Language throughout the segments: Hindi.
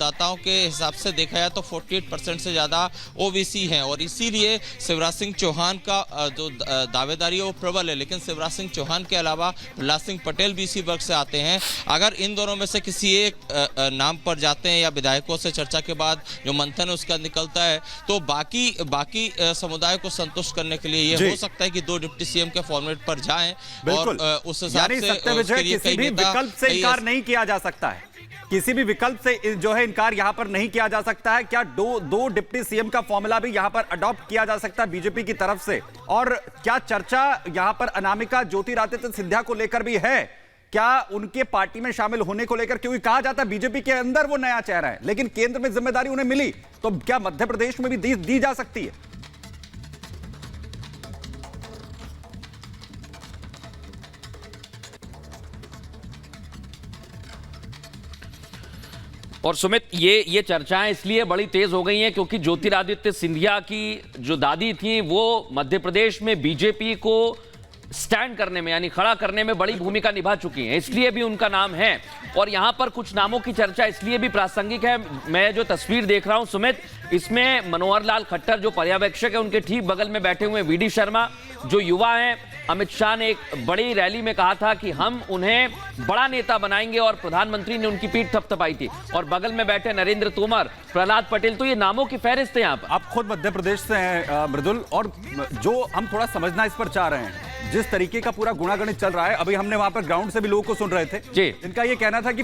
मतदाताओं के हिसाब से देखा जाए तो 48% से ज़्यादा ओबीसी हैं और इसीलिए शिवराज सिंह चौहान का जो दावेदारी है वो प्रबल है। लेकिन शिवराज सिंह चौहान के अलावा प्रहलाद सिंह पटेल भी इसी वर्ग से आते हैं। अगर इन दोनों में से किसी एक नाम पर जाते हैं या विधायकों से चर्चा के बाद जो मंथन है उसका निकलता है तो बाकी समुदाय को संतुष्ट करने के लिए ये हो सकता है कि 2 डिप्टी सीएम के फॉर्मेट पर जाएं और उस हिसाब से किसी भी विकल्प से इनकार नहीं किया जा सकता है, किसी भी विकल्प से जो है इनकार यहां पर नहीं किया जा सकता है। क्या दो डिप्टी सीएम का फॉर्मूला भी यहां पर अडॉप्ट किया जा सकता है बीजेपी की तरफ से? और क्या चर्चा यहां पर अनामिका ज्योतिरादित्य सिंधिया को लेकर भी है? क्या उनके पार्टी में शामिल होने को लेकर, क्योंकि कहा जाता है बीजेपी के अंदर वो नया चेहरा है लेकिन केंद्र में जिम्मेदारी उन्हें मिली, तो क्या मध्य प्रदेश में भी दी जा सकती है? और सुमित, ये चर्चाएं इसलिए बड़ी तेज हो गई हैं क्योंकि ज्योतिरादित्य सिंधिया की जो दादी थी वो मध्य प्रदेश में बीजेपी को स्टैंड करने में यानी खड़ा करने में बड़ी भूमिका निभा चुकी हैं, इसलिए भी उनका नाम है। और यहां पर कुछ नामों की चर्चा इसलिए भी प्रासंगिक है। मैं जो तस्वीर देख रहा हूं सुमित, इसमें मनोहर लाल खट्टर जो पर्यवेक्षक है उनके ठीक बगल में बैठे हुए वीडी शर्मा जो युवा हैं। अमित शाह ने एक बड़ी रैली में कहा था कि हम उन्हें बड़ा नेता बनाएंगे और प्रधानमंत्री ने उनकी पीठ थपथपाई थी। और बगल में बैठे नरेंद्र तोमर, प्रहलाद पटेल, तो ये नामों की फहरिस्त है यहाँ पर। आप खुद मध्य प्रदेश से हैं मृदुल, और जो हम थोड़ा समझना इस पर चाह रहे हैं, जिस तरीके का पूरा गुणागणित चल रहा है, अभी हमने वहां पर ग्राउंड से भी लोगों को सुन रहे थे जी, इनका ये कहना था कि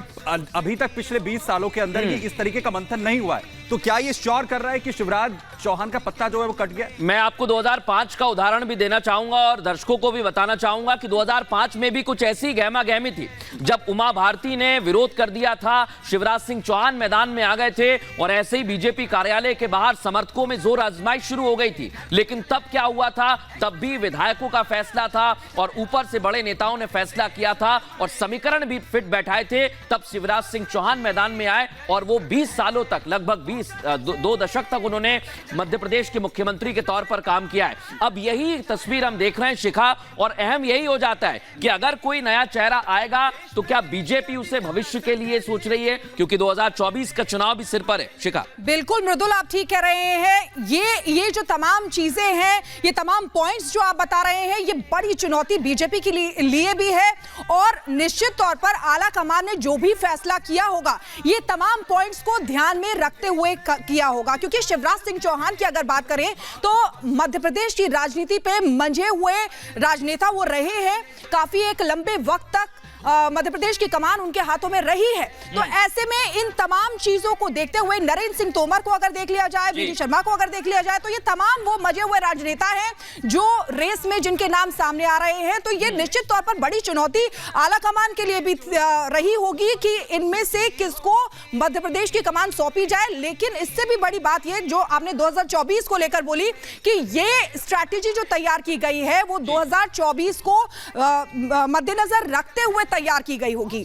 अभी तक पिछले 20 सालों के अंदर ही इस तरीके का मंथन नहीं हुआ है। तो क्या ये श्योर कर रहा है कि शिवराज चौहान का पत्ता जो है वो कट गया? मैं आपको 2005 का उदाहरण भी देना चाहूंगा और दर्शकों को भी बताना चाहूंगा कि 2005 में भी कुछ ऐसी गहमा गहमी थी जब उमा भारती ने विरोध कर दिया था, शिवराज सिंह चौहान मैदान में आ गए थे और ऐसे ही बीजेपी कार्यालय के बाहर समर्थकों में जोर आजमाइश शुरू हो गई थी। लेकिन तब क्या हुआ था, तब भी विधायकों का फैसला था और ऊपर से बड़े नेताओं ने फैसला किया था और समीकरण भी फिट बैठाए थे। तब शिवराज सिंह चौहान मैदान में आए और वो 20 सालों तक, लगभग 2 दशक तक उन्होंने मध्य प्रदेश के मुख्यमंत्री के तौर पर काम किया है। अब यही तस्वीर हम देख रहे हैं शिखा, और अहम यही हो जाता है कि अगर कोई नया चेहरा आएगा तो क्या बीजेपी उसे भविष्य के लिए सोच रही है, क्योंकि 2024 का चुनाव भी सिर पर है। शिखा, बिल्कुल मृदुल, आप ठीक कह रहे हैं। ये जो तमाम चीजें हैं, ये तमाम पॉइंट्स जो आप बता रहे हैं, ये बड़ी चुनौती बीजेपी के लिए भी है और निश्चित तौर पर आला कमान ने जो भी फैसला किया होगा ये तमाम पॉइंट्स को ध्यान में रखते हुए किया होगा। क्योंकि शिवराज सिंह चौहान की अगर बात करें तो मध्य प्रदेश की राजनीति पे मंझे हुए राजनेता वो रहे हैं, काफी एक लंबे वक्त तक मध्य प्रदेश की कमान उनके हाथों में रही है। तो ऐसे में इन तमाम चीजों को देखते हुए नरेंद्र सिंह तोमर को अगर देख लिया जाए, वीडी शर्मा को अगर देख लिया जाए, तो ये तमाम वो मजे हुए राजनेता हैं जो रेस में जिनके नाम सामने आ रहे हैं। तो ये निश्चित तौर पर बड़ी चुनौती आला कमान के लिए भी रही होगी कि इनमें से किसको मध्य प्रदेश की कमान सौंपी जाए। लेकिन इससे भी बड़ी बात यह जो आपने 2024 को लेकर बोली कि ये स्ट्रैटेजी जो तैयार की गई है वो 2024 को मद्देनजर रखते हुए तैयार की गई होगी।